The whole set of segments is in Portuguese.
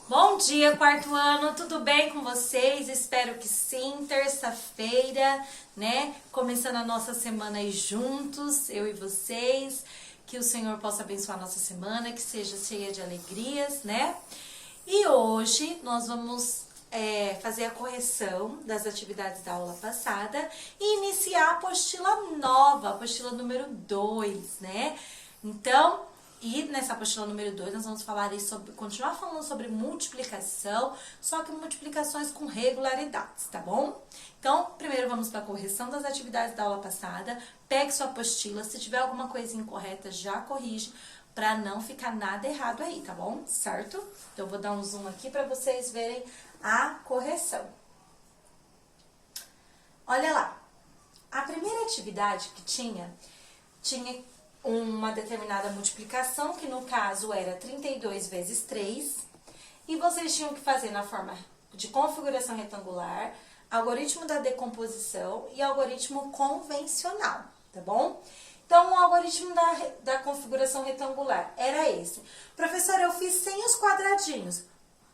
Bom dia, quarto ano, tudo bem com vocês? Espero que sim, terça-feira, né? Começando a nossa semana aí juntos, eu e vocês. Que o Senhor possa abençoar a nossa semana, que seja cheia de alegrias, né? E hoje nós vamos fazer a correção das atividades da aula passada e iniciar a apostila nova, a apostila número 2, né? Então, e nessa apostila número 2 nós vamos falar aí continuar falando sobre multiplicação, só que multiplicações com regularidades, tá bom? Então, primeiro vamos para a correção das atividades da aula passada. Pegue sua apostila, se tiver alguma coisa incorreta, já corrige, para não ficar nada errado aí, tá bom? Certo? Então, eu vou dar um zoom aqui para vocês verem a correção. Olha lá, a primeira atividade que tinha uma determinada multiplicação, que no caso era 32 vezes 3, e vocês tinham que fazer na forma de configuração retangular, algoritmo da decomposição e algoritmo convencional, tá bom? Então, o algoritmo da configuração retangular era esse. Professora, eu fiz sem os quadradinhos.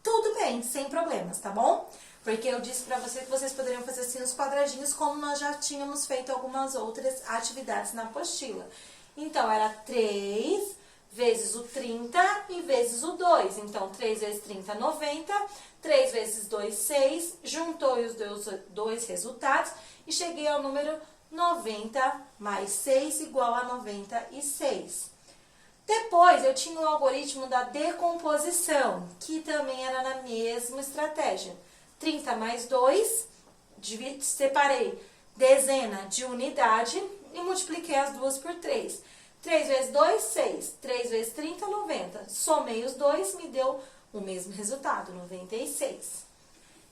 Tudo bem, sem problemas, tá bom? Porque eu disse pra vocês que vocês poderiam fazer sem os quadradinhos, como nós já tínhamos feito algumas outras atividades na apostila. Então, era 3 vezes o 30 e vezes o 2. Então, 3 vezes 30, 90. 3 vezes 2, 6. Juntou os dois resultados e cheguei ao número 90 mais 6 igual a 96. Depois, eu tinha o algoritmo da decomposição, que também era na mesma estratégia. 30 mais 2, separei dezena de unidade e multipliquei as duas por 3. 3 vezes 2, 6. 3 vezes 30, 90. Somei os dois, me deu o mesmo resultado, 96.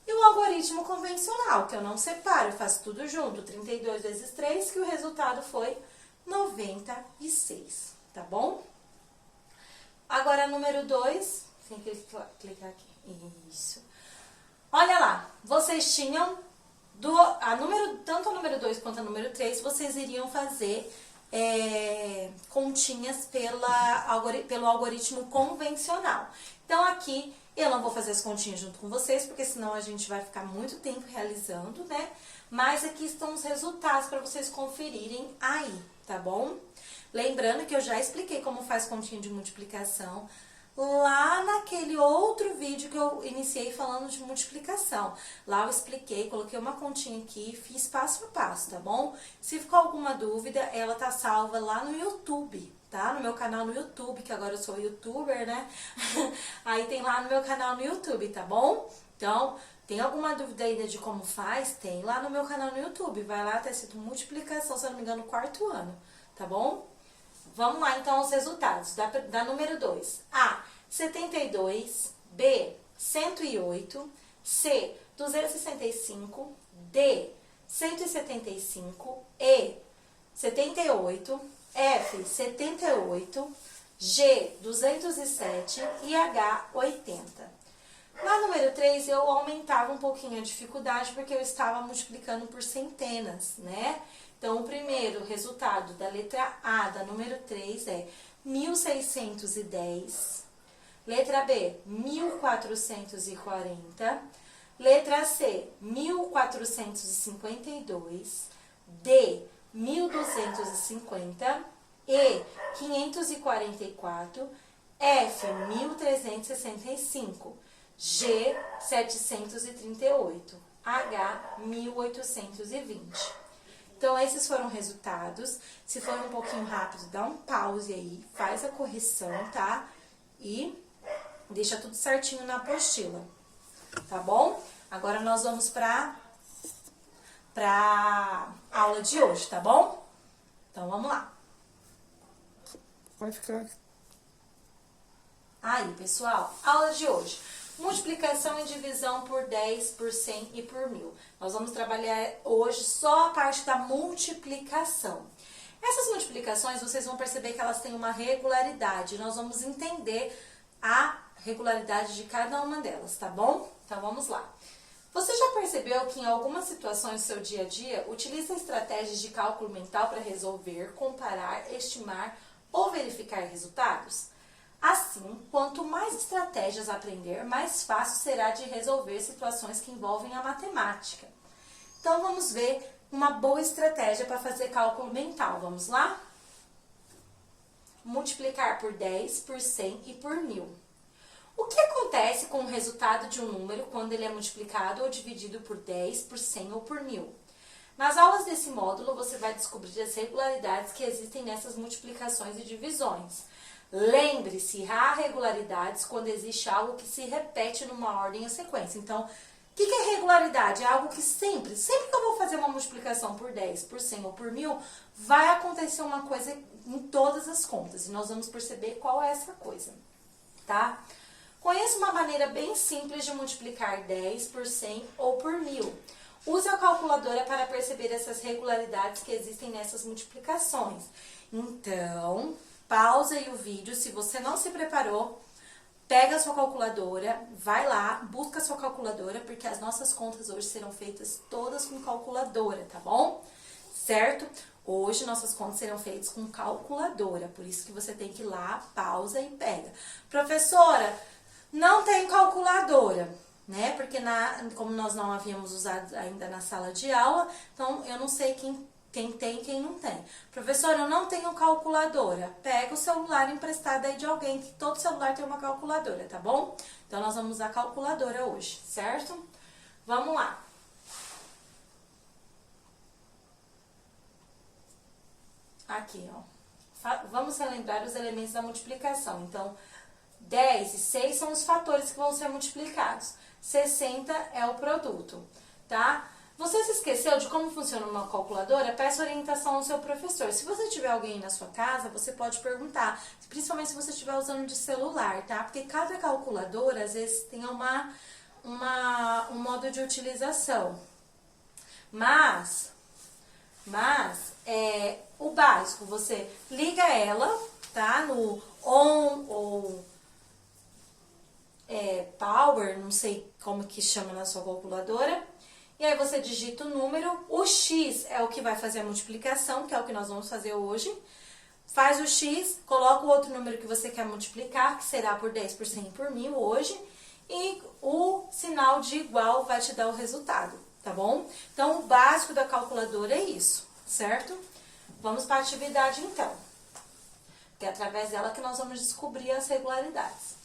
E o algoritmo convencional, que eu não separo, eu faço tudo junto. 32 vezes 3, que o resultado foi 96, tá bom? Agora, número 2, tem que clicar aqui, isso. Olha lá, vocês tinham, tanto a número 2 quanto a número 3, vocês iriam fazer continhas pelo algoritmo convencional. Então, aqui, eu não vou fazer as continhas junto com vocês, porque senão a gente vai ficar muito tempo realizando, né? Mas aqui estão os resultados para vocês conferirem aí, tá bom? Lembrando que eu já expliquei como faz continha de multiplicação lá naquele outro vídeo que eu iniciei falando de multiplicação. Lá eu expliquei, coloquei uma continha aqui, fiz passo a passo, tá bom? Se ficou alguma dúvida, ela tá salva lá no YouTube, tá? No meu canal no YouTube, que agora eu sou youtuber, né? Aí tem lá no meu canal no YouTube, tá bom? Então, tem alguma dúvida ainda de como faz? Tem lá no meu canal no YouTube. Vai lá, tá escrito multiplicação, se eu não me engano, quarto ano, tá bom? Vamos lá, então, aos resultados da número 2. A, 72. B, 108. C, 265. D, 175. E, 78. F, 78. G, 207. E H, 80. Na número 3, eu aumentava um pouquinho a dificuldade, porque eu estava multiplicando por centenas, né? Então, o primeiro resultado da letra A, da número 3, é 1.610. Letra B, 1.440. Letra C, 1.452. D, 1.250. E, 544. F, 1.365. G, 738. H, 1.820. Então, esses foram os resultados. Se for um pouquinho rápido, dá um pause aí, faz a correção, tá? E deixa tudo certinho na apostila, tá bom? Agora, nós vamos pra aula de hoje, tá bom? Então, vamos lá. Vai ficar. Aí, pessoal, aula de hoje. Multiplicação e divisão por 10, por 100 e por 1000. Nós vamos trabalhar hoje só a parte da multiplicação. Essas multiplicações, vocês vão perceber que elas têm uma regularidade. Nós vamos entender a regularidade de cada uma delas, tá bom? Então, vamos lá. Você já percebeu que em algumas situações do seu dia a dia, utiliza estratégias de cálculo mental para resolver, comparar, estimar ou verificar resultados? Assim, Assim, quanto mais estratégias aprender, mais fácil será de resolver situações que envolvem a matemática. Então, vamos ver uma boa estratégia para fazer cálculo mental. Vamos lá? Multiplicar por 10, por 100 e por 1000. O que acontece com o resultado de um número quando ele é multiplicado ou dividido por 10, por 100 ou por 1000? Nas aulas desse módulo, você vai descobrir as regularidades que existem nessas multiplicações e divisões. Lembre-se, há regularidades quando existe algo que se repete numa ordem ou sequência. Então, o que é regularidade? É algo que sempre que eu vou fazer uma multiplicação por 10, por 100 ou por 1000, vai acontecer uma coisa em todas as contas. E nós vamos perceber qual é essa coisa, tá? Conheça uma maneira bem simples de multiplicar 10 por 100 ou por 1000. Use a calculadora para perceber essas regularidades que existem nessas multiplicações. Então, pausa aí o vídeo, se você não se preparou, pega a sua calculadora, vai lá, busca a sua calculadora, porque as nossas contas hoje serão feitas todas com calculadora, tá bom? Certo? Hoje nossas contas serão feitas com calculadora, por isso que você tem que ir lá, pausa e pega. Professora, não tem calculadora, né? Porque como nós não havíamos usado ainda na sala de aula, então eu não sei quem tem e quem não tem. Professora, eu não tenho calculadora. Pega o celular emprestado aí de alguém, que todo celular tem uma calculadora, tá bom? Então, nós vamos usar calculadora hoje, certo? Vamos lá. Aqui, ó. Vamos relembrar os elementos da multiplicação. Então, 10 e 6 são os fatores que vão ser multiplicados. 60 é o produto, tá? Você se esqueceu de como funciona uma calculadora? Peça orientação ao seu professor. Se você tiver alguém na sua casa, você pode perguntar, principalmente se você estiver usando de celular, tá? Porque cada calculadora, às vezes, tem um modo de utilização. Mas o básico, você liga ela, tá? No on ou power, não sei como que chama na sua calculadora. E aí você digita o número, o X é o que vai fazer a multiplicação, que é o que nós vamos fazer hoje. Faz o X, coloca o outro número que você quer multiplicar, que será por 10, por 100 e por 1000 hoje. E o sinal de igual vai te dar o resultado, tá bom? Então, o básico da calculadora é isso, certo? Vamos para a atividade então. Que é através dela que nós vamos descobrir as regularidades.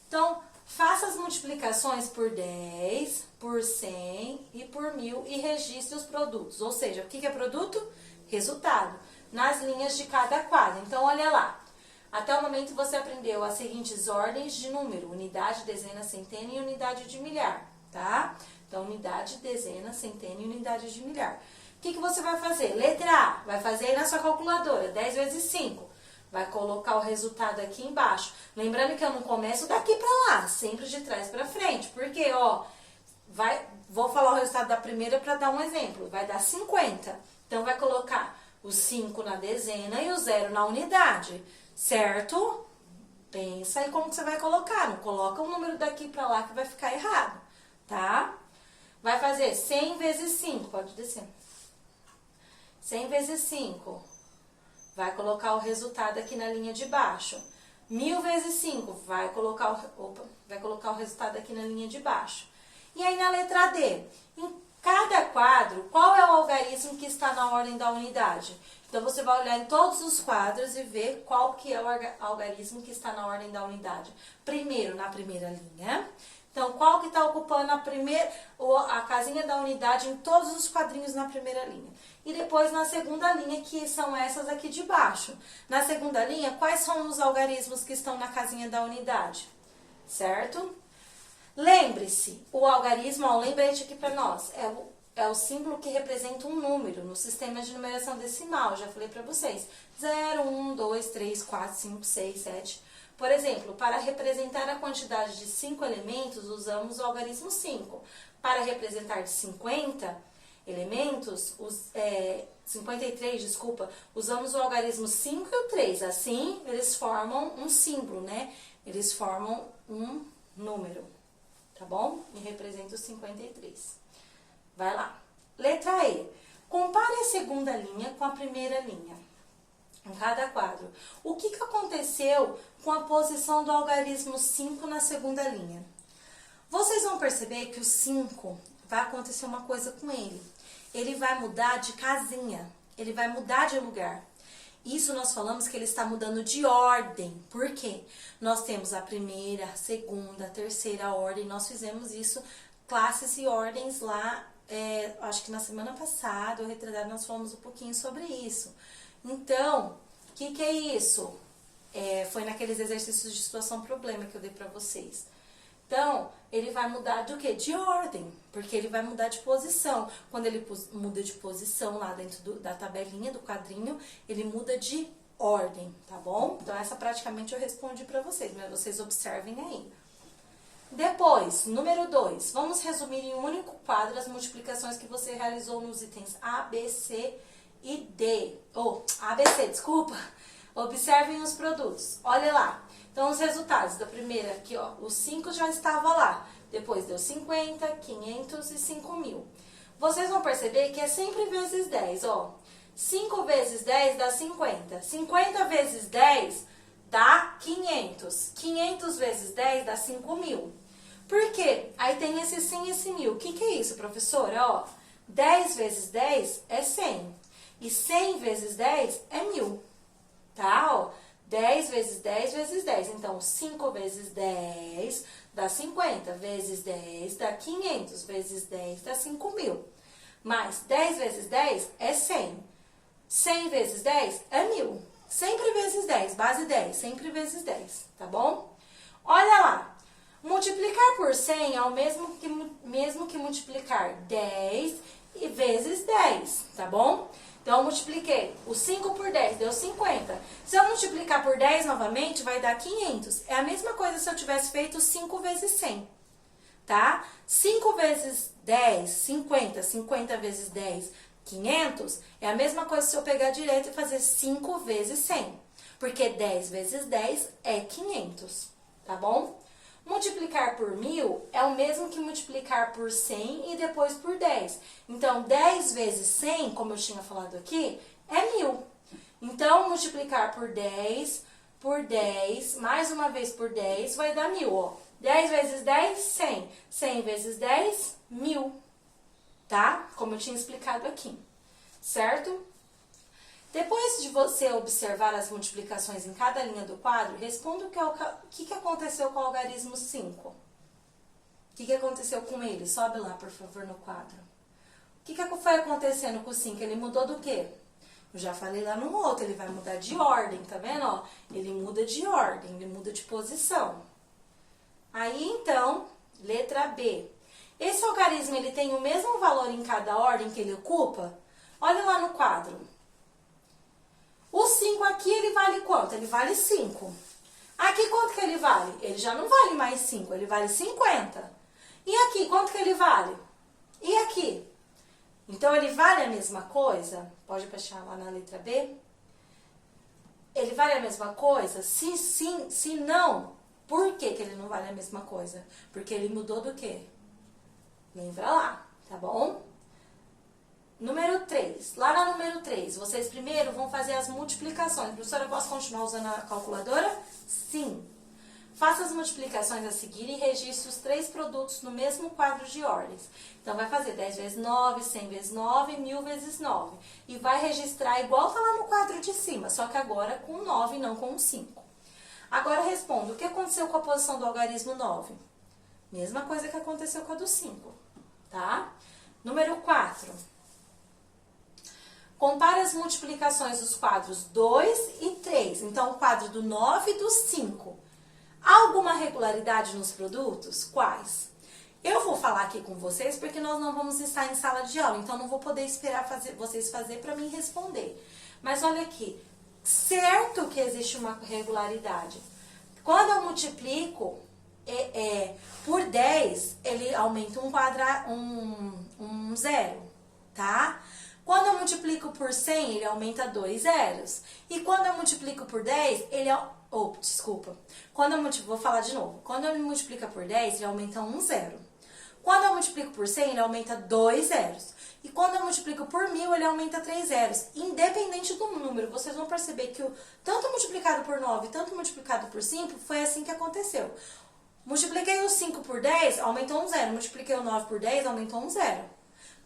Então, faça as multiplicações por 10, por 100 e por 1000 e registre os produtos. Ou seja, o que é produto? Resultado. Nas linhas de cada quadro. Então, olha lá. Até o momento você aprendeu as seguintes ordens de número. Unidade, dezena, centena e unidade de milhar, tá? Então, unidade, dezena, centena e unidade de milhar. O que você vai fazer? Letra A, vai fazer aí na sua calculadora, 10 vezes 5. Vai colocar o resultado aqui embaixo. Lembrando que eu não começo daqui pra lá, sempre de trás pra frente. Porque, ó, vou falar o resultado da primeira pra dar um exemplo. Vai dar 50. Então, vai colocar o 5 na dezena e o 0 na unidade. Certo? Pensa aí como que você vai colocar. Não coloca um número daqui pra lá que vai ficar errado. Tá? Vai fazer 100 vezes 5. Pode descer. 100 vezes 5. Vai colocar o resultado aqui na linha de baixo. 1000 vezes 5, vai colocar o resultado aqui na linha de baixo. E aí na letra D, em cada quadro, qual é o algarismo que está na ordem da unidade? Então você vai olhar em todos os quadros e ver qual que é o algarismo que está na ordem da unidade. Primeiro, na primeira linha. Então, qual que está ocupando a casinha da unidade em todos os quadrinhos na primeira linha? E depois na segunda linha, que são essas aqui de baixo. Na segunda linha, quais são os algarismos que estão na casinha da unidade? Certo? Lembre-se, o algarismo, ó, um lembrete aqui para nós, é o símbolo que representa um número no sistema de numeração decimal. Já falei para vocês. 0, 1, 2, 3, 4, 5, 6, 7... Por exemplo, para representar a quantidade de 5 elementos, usamos o algarismo 5. Para representar de 50 elementos, 53, desculpa, usamos o algarismo 5 e o 3. Assim, eles formam um símbolo, né? Eles formam um número, tá bom? E representa os 53. Vai lá. Letra E. Compare a segunda linha com a primeira linha. em cada quadro. O que aconteceu com a posição do algarismo 5 na segunda linha? Vocês vão perceber que o 5 vai acontecer uma coisa com ele. Ele vai mudar de casinha, ele vai mudar de lugar. Isso nós falamos que ele está mudando de ordem. Por quê? Nós temos a primeira, a segunda, a terceira ordem. Nós fizemos isso, classes e ordens lá, acho que na semana passada, ou retrasada, nós falamos um pouquinho sobre isso. Então, o que é isso? Foi naqueles exercícios de situação-problema que eu dei pra vocês. Então, ele vai mudar do quê? De ordem, porque ele vai mudar de posição. Quando ele muda de posição lá dentro da tabelinha, do quadrinho, ele muda de ordem, tá bom? Então, essa praticamente eu respondi pra vocês, mas vocês observem aí. Depois, número 2, vamos resumir em um único quadro as multiplicações que você realizou nos itens A, B, C e D. A, B, C, desculpa. Observem os produtos. Olha lá. Então, os resultados da primeira aqui, ó, o 5 já estava lá. Depois deu 50, 500 e 5.000. Vocês vão perceber que é sempre vezes 10, ó. 5 vezes 10 dá 50. 50 vezes 10 dá 500. 500 vezes 10 dá 5.000. Por quê? Aí tem esse 100 e esse 1.000. O que é isso, professora? Ó, 10 vezes 10 é 100. E 100 vezes 10 é 1.000. Tá? Ó, 10 vezes 10 vezes 10. Então, 5 vezes 10 dá 50. Vezes 10 dá 500. Vezes 10 dá 5.000. Mais 10 vezes 10 é 100. 100 vezes 10 é 1.000. Sempre vezes 10. Base 10. Sempre vezes 10. Tá bom? Olha lá. Multiplicar por 100 é o mesmo que multiplicar 10 vezes 10. Tá bom? Então, eu multipliquei o 5 por 10, deu 50. Se eu multiplicar por 10 novamente, vai dar 500. É a mesma coisa se eu tivesse feito 5 vezes 100, tá? 5 vezes 10, 50. 50 vezes 10, 500. É a mesma coisa se eu pegar direito e fazer 5 vezes 100. Porque 10 vezes 10 é 500, tá bom? Multiplicar por 1.000 é o mesmo que multiplicar por 100 e depois por 10. Então, 10 vezes 100, como eu tinha falado aqui, é 1.000. Então, multiplicar por 10, mais uma vez por 10, vai dar 1.000, ó. 10 vezes 10, 100. 100 vezes 10, 1.000. Tá? Como eu tinha explicado aqui. Certo? Depois de você observar as multiplicações em cada linha do quadro, responda o que aconteceu com o algarismo 5. O que aconteceu com ele? Sobe lá, por favor, no quadro. O que foi acontecendo com o 5? Ele mudou do quê? Eu já falei lá no outro, ele vai mudar de ordem, tá vendo? Ó, ele muda de ordem, ele muda de posição. Aí, então, letra B. Esse algarismo, ele tem o mesmo valor em cada ordem que ele ocupa? Olha lá no quadro. O 5 aqui, ele vale quanto? Ele vale 5. Aqui, quanto que ele vale? Ele já não vale mais 5, ele vale 50. E aqui, quanto que ele vale? E aqui? Então, ele vale a mesma coisa? Pode fechar lá na letra B. Ele vale a mesma coisa? Se sim, se não, por que ele não vale a mesma coisa? Porque ele mudou do quê? Lembra lá, tá bom? Número 3. Lá na número 3, vocês primeiro vão fazer as multiplicações. Professora, eu posso continuar usando a calculadora? Sim. Faça as multiplicações a seguir e registre os 3 produtos no mesmo quadro de ordens. Então, vai fazer 10 vezes 9, 100 vezes 9, 1.000 vezes 9. E vai registrar igual tá lá no quadro de cima, só que agora com 9 e não com 5. Agora, responda, o que aconteceu com a posição do algarismo 9? Mesma coisa que aconteceu com a do 5, tá? Número 4. Compare as multiplicações dos quadros 2 e 3. Então, o quadro do 9 e do 5. Há alguma regularidade nos produtos? Quais? Eu vou falar aqui com vocês porque nós não vamos estar em sala de aula. Então, não vou poder esperar vocês fazer para mim responder. Mas olha aqui. Certo que existe uma regularidade. Quando eu multiplico por 10, ele aumenta um zero, tá? Quando eu multiplico por 100, ele aumenta 2 zeros. E quando eu multiplico por 10, ele... desculpa. Vou falar de novo. Quando eu multiplico por 10, ele aumenta 1 zero. Quando eu multiplico por 100, ele aumenta 2 zeros. E quando eu multiplico por 1000, ele aumenta 3 zeros. Independente do número, vocês vão perceber que tanto multiplicado por 9, tanto multiplicado por 5, foi assim que aconteceu. Multipliquei o 5 por 10, aumentou um zero. Multipliquei o 9 por 10, aumentou um zero.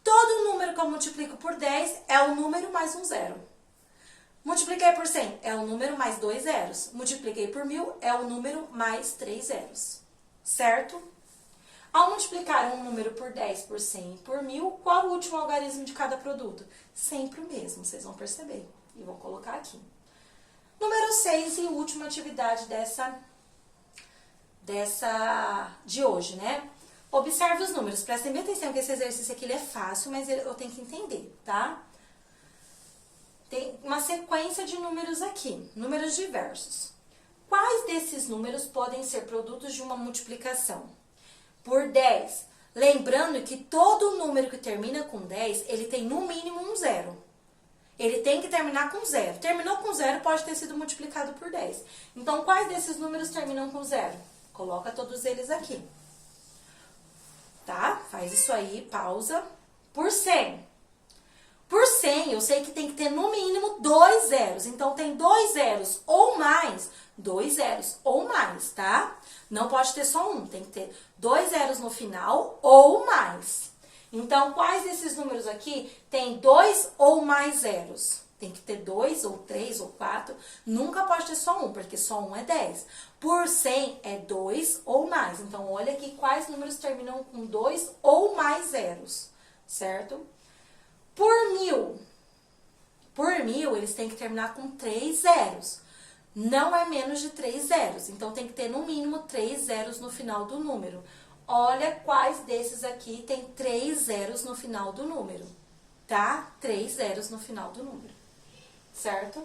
Todo número que eu multiplico por 10 é o número mais um zero. Multipliquei por 100 é o número mais 2 zeros. Multipliquei por 1000 é o número mais 3 zeros. Certo? Ao multiplicar um número por 10, por 100 e por 1000, qual o último algarismo de cada produto? Sempre o mesmo, vocês vão perceber. E vou colocar aqui. Número 6 e última atividade de hoje, né? Observe os números. Prestem bem atenção que esse exercício aqui ele é fácil, mas eu tenho que entender, tá? Tem uma sequência de números aqui, números diversos. Quais desses números podem ser produtos de uma multiplicação? Por 10. Lembrando que todo número que termina com 10, ele tem no mínimo um zero. Ele tem que terminar com zero. Terminou com zero, pode ter sido multiplicado por 10. Então, quais desses números terminam com zero? Coloca todos eles aqui. Tá? Faz isso aí, pausa. Por 100. Por 100, eu sei que tem que ter no mínimo 2 zeros. Então, tem 2 zeros ou mais, 2 zeros ou mais, tá? Não pode ter só um, tem que ter 2 zeros no final ou mais. Então, quais desses números aqui tem 2 ou mais zeros? Tem que ter 2 ou 3 ou 4. Nunca pode ter só um, porque só um é 10. Por 100 é 2 ou mais. Então, olha aqui quais números terminam com 2 ou mais zeros, certo? Por 1000. Por 1000, eles têm que terminar com 3 zeros. Não é menos de 3 zeros. Então, tem que ter no mínimo 3 zeros no final do número. Olha quais desses aqui tem 3 zeros no final do número, tá? 3 zeros no final do número, certo?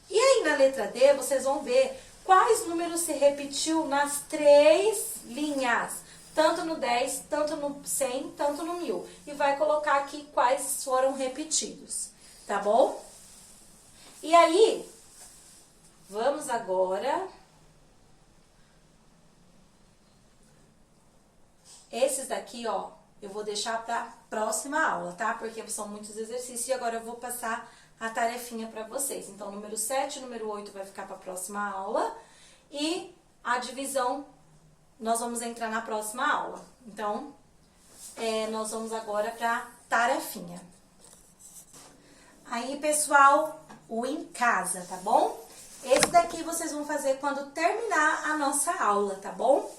E aí, na letra D, vocês vão ver quais números se repetiu nas 3 linhas. Tanto no 10, tanto no 100, tanto no 1000. E vai colocar aqui quais foram repetidos, tá bom? E aí, vamos agora... Esses daqui, ó, eu vou deixar pra próxima aula, tá? Porque são muitos exercícios e agora eu vou passar a tarefinha pra vocês. Então, número 7 e número 8 vai ficar pra próxima aula. E a divisão, nós vamos entrar na próxima aula. Então, nós vamos agora pra tarefinha. Aí, pessoal, o em casa, tá bom? Esse daqui vocês vão fazer quando terminar a nossa aula, tá bom?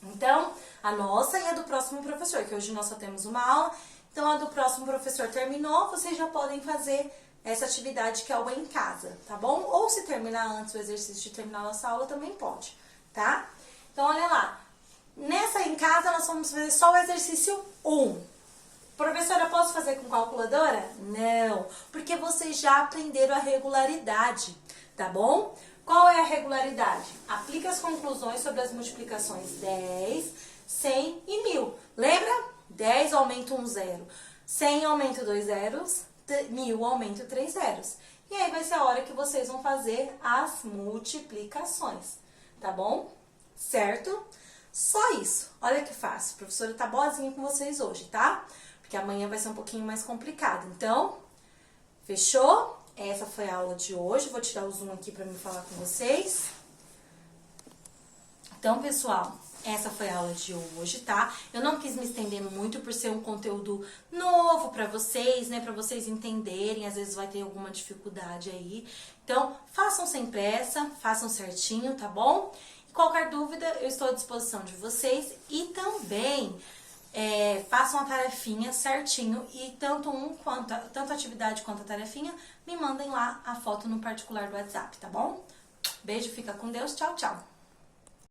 Então, a nossa e a do próximo professor, que hoje nós só temos uma aula. Então, a do próximo professor terminou, vocês já podem fazer essa atividade que é o em casa, tá bom? Ou se terminar antes o exercício de terminar a nossa aula, também pode, tá? Então, olha lá. Nessa em casa, nós vamos fazer só o exercício 1. Professora, posso fazer com calculadora? Não, porque vocês já aprenderam a regularidade, tá bom? Qual é a regularidade? Aplica as conclusões sobre as multiplicações 10, 100 e 1000. Lembra? 10 aumenta um zero, 100 aumenta 2 zeros, 1000 aumenta 3 zeros. E aí vai ser a hora que vocês vão fazer as multiplicações, tá bom? Certo? Só isso. Olha que fácil. A professora tá boazinha com vocês hoje, tá? Porque amanhã vai ser um pouquinho mais complicado. Então, fechou? Essa foi a aula de hoje. Vou tirar o zoom aqui para me falar com vocês. Então, pessoal, essa foi a aula de hoje, tá? Eu não quis me estender muito por ser um conteúdo novo para vocês, né? Para vocês entenderem, às vezes vai ter alguma dificuldade aí. Então, façam sem pressa, façam certinho, tá bom? E qualquer dúvida, eu estou à disposição de vocês. E também... façam a tarefinha certinho e tanto a atividade quanto a tarefinha, me mandem lá a foto no particular do WhatsApp, tá bom? Beijo, fica com Deus, tchau, tchau!